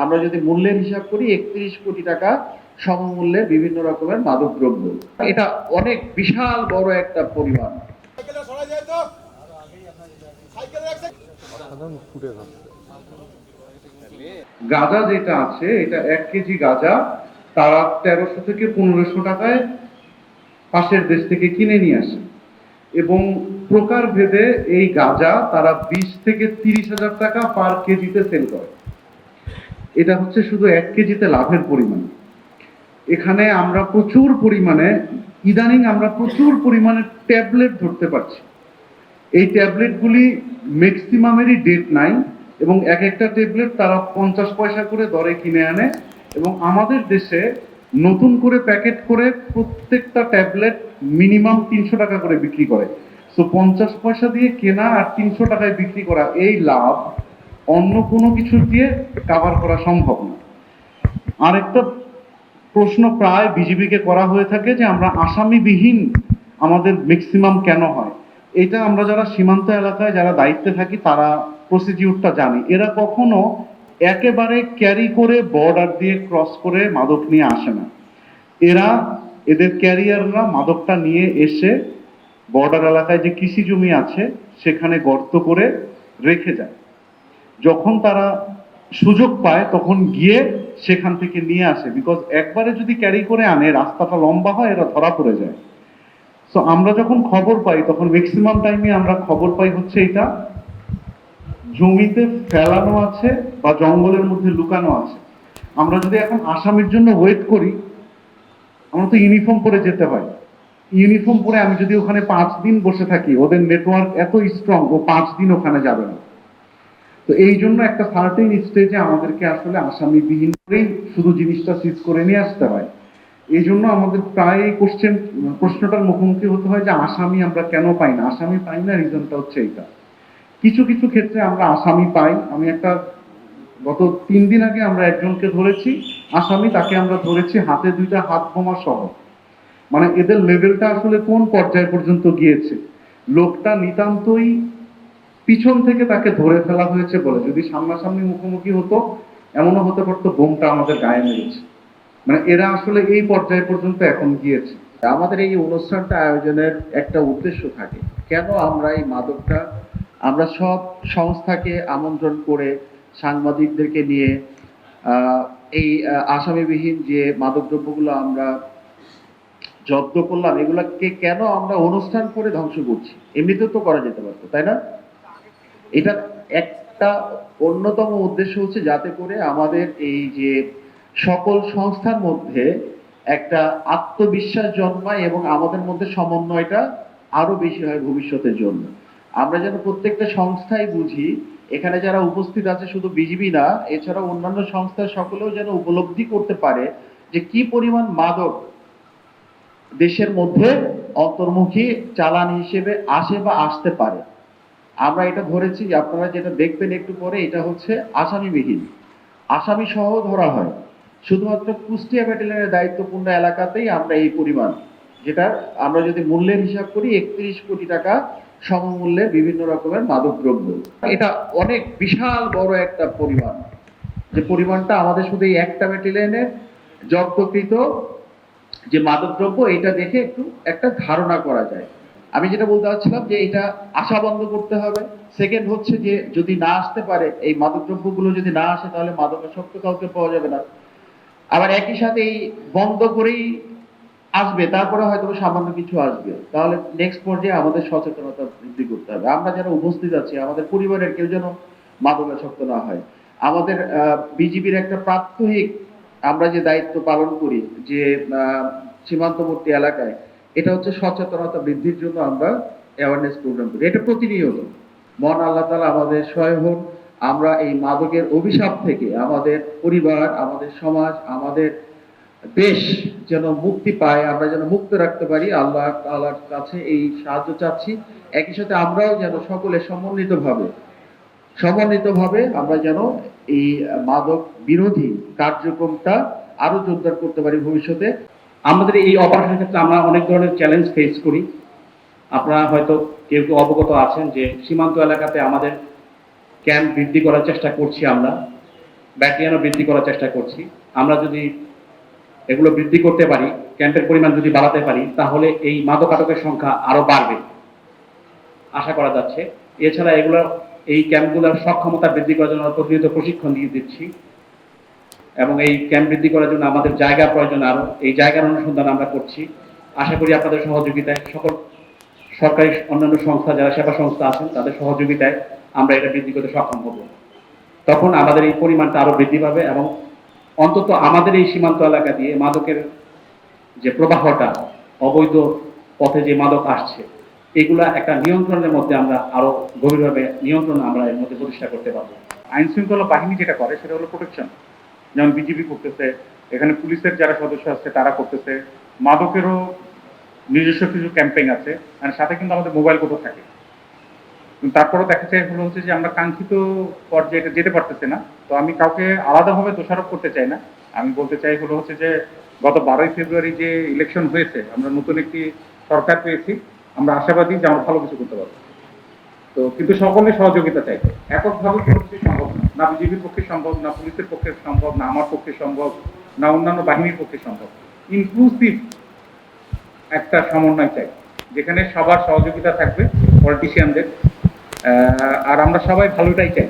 আমরা যদি মূল্যের হিসাব করি ৩১ কোটি টাকা সমমূল্যে বিভিন্ন রকমের মাদক দ্রব্য। এটা অনেক বিশাল বড় একটা পরিমাণ। গাঁজা যেটা আছে এটা ১ কেজি গাঁজা তারা ১৩০০ থেকে ১৫০০ টাকায় পাশের দেশ থেকে কিনে নিয়ে আসে এবং প্রকার ভেদে এই গাঁজা তারা ২০ থেকে ৩০,০০০ টাকা পার কেজিতে সেল করে। এটা হচ্ছে শুধু ১ কেজিতে লাভের পরিমাণ। এখানে আমরা প্রচুর পরিমাণে ইদানিং আমরা প্রচুর পরিমাণে ট্যাবলেট ধরতে পারছি। এই ট্যাবলেটগুলি ম্যাক্সিমামেরই ডেট নাই এবং এক একটা ট্যাবলেট তারা ৫০ পয়সা করে দরে কিনে আনে এবং আমাদের দেশে নতুন করে প্যাকেট করে প্রত্যেকটা ট্যাবলেট মিনিমাম ৩০০ টাকা করে বিক্রি করে। সো ৫০ পয়সা দিয়ে কেনা আর ৩০০ টাকায় বিক্রি করা এই লাভ অন্য কোনো কিছু দিয়ে কাভার করা সম্ভব না। আরেকটা প্রশ্ন প্রায় বিজিবিকে করা হয়ে থাকে যে আমরা আসামিবিহীন আমাদের ম্যাক্সিমাম কেন হয়। এটা আমরা যারা সীমান্ত এলাকায় যারা দায়িত্বে থাকি তারা প্রসিডিউরটা জানি। এরা কখনো একেবারে ক্যারি করে বর্ডার দিয়ে ক্রস করে মাদক নিয়ে আসে না। এদের ক্যারিয়াররা মাদকটা নিয়ে এসে বর্ডার এলাকায় যে কৃষি জমি আছে সেখানে গর্ত করে রেখে যায়। যখন তারা সুযোগ পায় তখন গিয়ে সেখান থেকে নিয়ে আসে, বিকজ একবারে যদি ক্যারি করে আনে রাস্তাটা লম্বা হয়, এরা ধরা পড়ে যায়। সো আমরা যখন খবর পাই তখন ম্যাক্সিমাম টাইমে আমরা খবর পাই হচ্ছে এটা জমিতে ফেলানো আছে বা জঙ্গলের মধ্যে লুকানো আছে। আমরা যদি এখন আসামির জন্য ওয়েট করি, আমরা তো ইউনিফর্ম পরে যেতে হয়। ইউনিফর্ম পরে আমি যদি ওখানে 5 দিন বসে থাকি, ওদের নেটওয়ার্ক এত স্ট্রং, ও 5 দিন ওখানে যাবে না। তো এই জন্য একটা সার্টেন স্টেজে আমাদেরকে আসলে আসামিবিহীন করেই শুধু জিনিসটা সিজ করে নিয়ে আসতে হয়। এই জন্য আমাদের প্রায় প্রশ্নটার মুখোমুখি হতে হয় যে আসামি আমরা কেন পাই না। আসামি পাই না রিজনটা হচ্ছে এইটা। কিছু কিছু ক্ষেত্রে আমরা আসামি পাই। আমি গত 3 দিন আগে আমরা একজনকে ধরেছি আসামি, তাকে আমরা ধরেছি হাতে 2টা হাত বোমা সহ। মানে এদের লেভেলটা আসলে কোন পর্যায় পর্যন্ত গিয়েছে। লোকটা নিতান্তই পিছন থেকে তাকে ধরে ফেলা হয়েছে বলে, যদি সামনাসামনি মুখোমুখি হতো এমনও হতে পারতো বোমটা আমাদের গায়ে মেরেছে। মানে এরা আসলে এই পর্যায় পর্যন্ত এখন গিয়েছে। আমাদের এই অনুষ্ঠানটা আয়োজনের একটা উদ্দেশ্য থাকে, কেন আমরা এই মাদকটা আমরা সব সংস্থাকে আমন্ত্রণ করে সাংবাদিকদেরকে নিয়ে এই আসামিবিহীন যে মাদকদ্রব্যগুলো আমরা জব্দ করলাম, এগুলাকে কেন আমরা অনুষ্ঠান করে ধ্বংস করছি। এমনিতেও তো করা যেতে পারতো, তাই না? এটা একটা অন্যতম উদ্দেশ্য হচ্ছে যাতে করে আমাদের এই যে সকল সংস্থার মধ্যে একটা আত্মবিশ্বাস জন্মায় এবং আমাদের মধ্যে সমন্বয়টা আরো বেশি হয় ভবিষ্যতের জন্য। আমরা যেন প্রত্যেকটা সংস্থাই বুঝি, এখানে যারা উপস্থিত আছে শুধু বিজিবি না, এছাড়াও অন্যান্য সংস্থার সকলেও যেন উপলব্ধি করতে পারে যে কি পরিমাণ মাদক দেশের মধ্যে অন্তর্মুখী চালান হিসেবে আসে বা আসতে পারে। আমরা এটা ধরেছি যে আপনারা যেটা দেখবেন একটু পরে, এটা হচ্ছে আসামিবিহীন, আসামি সহ ধরা হয়। শুধুমাত্র কুষ্টিয়া ব্যাটালিয়নের দায়িত্বপূর্ণ এলাকাতেই আমরা এই পরিমাণ, যেটা আমরা যদি মূল্যের হিসাব করি ৩১ কোটি টাকা সমমূল্যে বিভিন্ন রকমের মাদক দ্রব্য। এটা অনেক বিশাল বড় একটা পরিমাণ, যে পরিমাণটা আমাদের শুধু এই একটা ব্যাটালিয়নে জব্দকৃত যে মাদকদ্রব্য, এটা দেখে একটু একটা ধারণা করা যায়। আমি যেটা বলতে চাচ্ছিলাম যে এটা আশা বন্ধ করতে হবে। সেকেন্ড হচ্ছে যে যদি না আসতে পারে, এই মাদকদ্রব্যগুলো যদি না আসে তাহলে মাদকাসক্ত কাউকে পাওয়া যাবে না। আবার একই সাথে এই বন্ধ করেই আসবে, তারপরে হয়তো সামান্য কিছু আসবে, তাহলে নেক্সট পর্যায়ে আমাদের সচেতনতা বৃদ্ধি করতে হবে। আমরা যারা উপস্থিত আছি, আমাদের পরিবারের কেউ যেন মাদকাসক্ত না হয়। আমাদের বিজিবির একটা প্রাত্যহিক আমরা যে দায়িত্ব পালন করি যে সীমান্তবর্তী এলাকায়, এটা হচ্ছে সচেতনতা বৃদ্ধির জন্য আমরা অ্যাওয়ারনেস প্রোগ্রাম করি। এটা প্রতিনিয়ত। মহান আল্লাহ তাআলা আমাদের সহায় হন, আমরা এই মাদকের অভিশাপ থেকে আমাদের পরিবার, আমাদের সমাজ, আমাদের দেশ যেন মুক্তি পায়, আমরা যেন মুক্ত রাখতে পারি। আল্লাহ তাআলার কাছে এই সাহায্য চাচ্ছি। একই সাথে আমরাও যেন সকলে সমন্বিতভাবে আমরা যেন এই মাদক বিরোধী কার্যক্রমটা আরো জোরদার করতে পারি ভবিষ্যতে। আমাদের এই অপারেশনের ক্ষেত্রে আমরা অনেক ধরনের চ্যালেঞ্জ ফেস করি। আপনারা হয়তো কেউ কেউ অবগত আছেন যে সীমান্ত এলাকাতে আমাদের ক্যাম্প বৃদ্ধি করার চেষ্টা করছি আমরা। ব্যাটালিয়ানও বৃদ্ধি করার চেষ্টা করছি। আমরা যদি এগুলো বৃদ্ধি করতে পারি, ক্যাম্পের পরিমাণ যদি বাড়াতে পারি, তাহলে এই মাদক আটকের সংখ্যা আরো বাড়বে আশা করা যাচ্ছে। এছাড়া এই ক্যাম্পগুলোর সক্ষমতা বৃদ্ধি করার জন্য প্রতিনিয়ত প্রশিক্ষণ দিয়ে দিচ্ছি এবং এই ক্যাম্প বৃদ্ধি করার জন্য আমাদের জায়গা প্রয়োজন, আরো এই জায়গার অনুসন্ধান আমরা করছি। আশা করি আপনাদের সহযোগিতায়, সকল সরকারি অন্যান্য সংস্থা যারা সেবা সংস্থা আছেন তাদের সহযোগিতায় আমরা এটা বৃদ্ধি করতে সক্ষম হব। তখন আমাদের এই পরিমাণটা আরো বৃদ্ধি পাবে এবং অন্তত আমাদের এই সীমান্ত এলাকা দিয়ে মাদকের যে প্রবাহটা, অবৈধ পথে যে মাদক আসছে, এগুলা একটা নিয়ন্ত্রণের মধ্যে আমরা আরো গভীরভাবে নিয়ন্ত্রণ আমরা এর মধ্যে প্রতিষ্ঠা করতে পারবো। আইন শৃঙ্খলা বাহিনী যেটা করে সেটা হলো প্রোটেকশন, যেমন বিজিবি করতেছে, এখানে পুলিশের যারা সদস্য আছে তারা করতেছে, মাদকেরও নিজস্ব কিছু ক্যাম্পেইন আছে, আর সাথে কিন্তু আমাদের মোবাইল কোর্টও থাকে। তারপরেও দেখা যায় হলো হচ্ছে যে আমরা কাঙ্ক্ষিত পর্যায়ে এটা যেতে পারতেছে না। তো আমি কাউকে আলাদাভাবে দোষারোপ করতে চাই না, আমি বলতে চাই হলো হচ্ছে যে গত 12ই ফেব্রুয়ারি যে ইলেকশন হয়েছে, আমরা নতুন একটি সরকার পেয়েছি, আমরা আশাবাদী যে আমরা ভালো কিছু করতে পারবো। তো কিন্তু সকলের সহযোগিতা চাই, এককভাবে কোনো কিছু সম্ভব না, না বিজেপির পক্ষে সম্ভব, না পুলিশের পক্ষে সম্ভব, না আমার পক্ষে সম্ভব, না অন্যান্য বাহিনীর পক্ষে সম্ভব। ইনক্লুসিভ একটা সমন্বয় চাই, যেখানে সবার সহযোগিতা থাকবে, পলিটিশিয়ানদের, আর আমরা সবাই ভালোটাই চাই।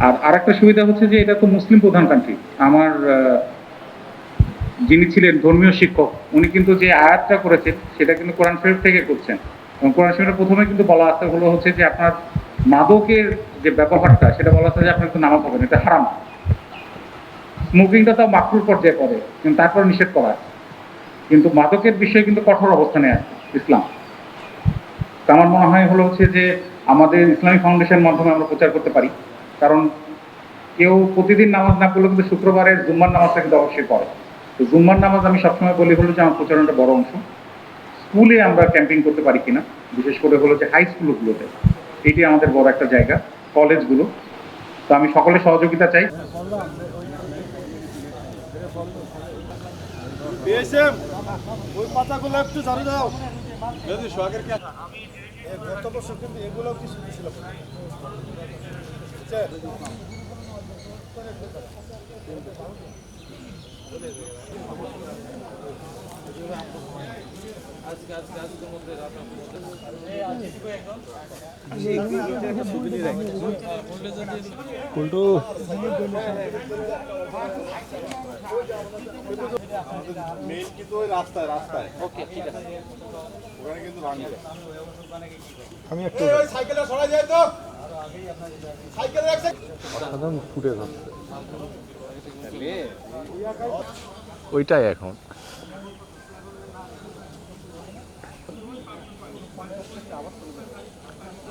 আর আরেকটা সুবিধা হচ্ছে যে এটা তো মুসলিম প্রধান কান্ট্রি। আমার যিনি ছিলেন ধর্মীয় শিক্ষক, উনি কিন্তু যে আয়াতটা করেছেন সেটা কিন্তু কোরআন শরীফ থেকে করছেন, এবং কোরআন শরীফের প্রথমে কিন্তু বলা আছে হলো হচ্ছে যে আপনার মাদকের যে ব্যবহারটা, সেটা বলা আছে যে আপনার একটু নামাজ হবে না, এটা হারাম। স্মোকিংটা তাও মাকরুর পর্যায়ে করে, কিন্তু তারপর নিষেধ করা আছে। কিন্তু মাদকের বিষয়ে কিন্তু কঠোর অবস্থানে আছে ইসলাম। তো আমার মনে হয় হলো হচ্ছে যে আমাদের ইসলামিক ফাউন্ডেশনের মাধ্যমে আমরা প্রচার করতে পারি, কারণ কেউ প্রতিদিন নামাজ না করলেও কিন্তু শুক্রবারের জুম্মার নামাজটা কিন্তু অবশ্যই পড়ে। তো জুম্মার নামাজ আমি সবসময় বলি হলো যে আমার প্রচারণটা বড় অংশ। স্কুলে আমরা ক্যাম্পিং করতে পারি কিনা, বিশেষ করে হলো যে হাই স্কুলগুলোতে, এটি আমাদের বড় একটা জায়গা, কলেজগুলো। তো আমি সকলের সহযোগিতা চাই। ওই পাতাগুলো একটু ঝাড়ু দাও। যদি সোহাগের কে গত বছর কিন্তু এগুলো কিছু ছিল। মেইন কিন্তু ওই রাস্তায় রাস্তায়। ওকে, ঠিক আছে। ওখানে কিন্তু ভাঙবে। আমি একটু ওই সাইকেলটা সরাই যায় তো। সাইকেল রাখছে। সাধারণ ফুটে যাচ্ছে। ওইটাই এখন।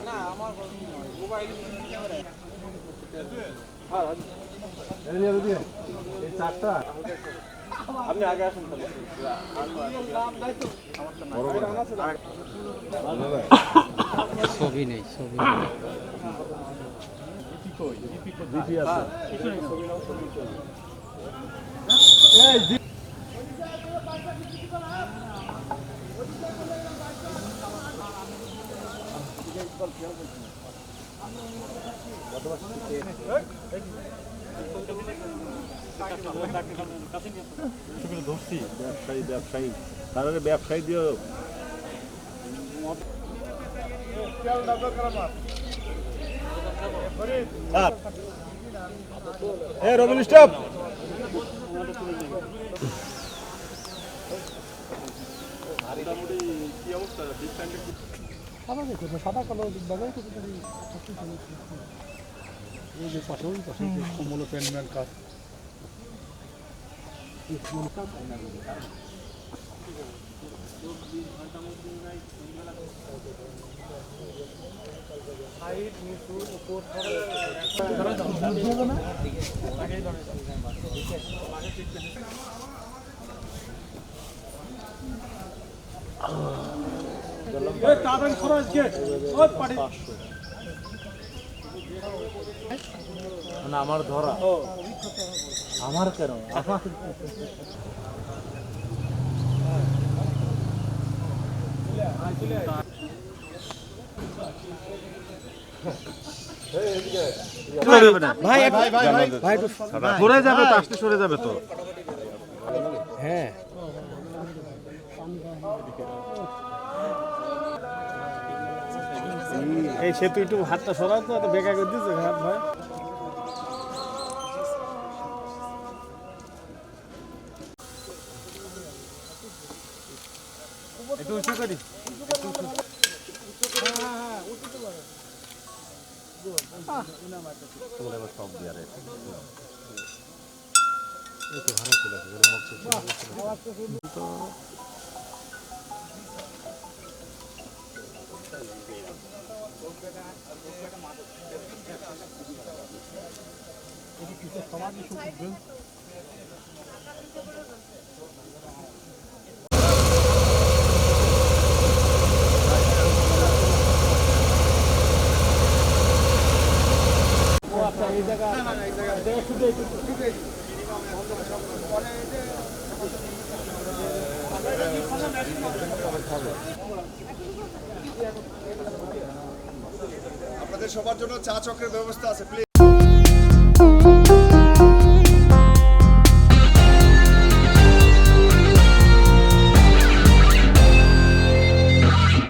না আমার মোবাইল হ্যাঁ এই চারটা আপনি আগে আসুন। ছবি নেই, ছবি ধরছি ব্যবসায়ী তাহলে ব্যবসায়ী দিও রবিন স্টপ। সাদা কালো বাজার করতে পারি। এই যে পাশে ওই পাশে কমল প্যান্ট কাজ আমার ধরা আমার কেন আমার ভাই ভাই ভাই ভাই ভাই সরে যাবে তো, আসতে সরে যাবে তো। হ্যাঁ এই সেতু একটু হাতটা সরাও তো, বেকার করে দিচ্ছে হাত ভাই। একটু উঁচু করি। আপনাদের সবার জন্য চা চক্রের ব্যবস্থা আছে, প্লিজ।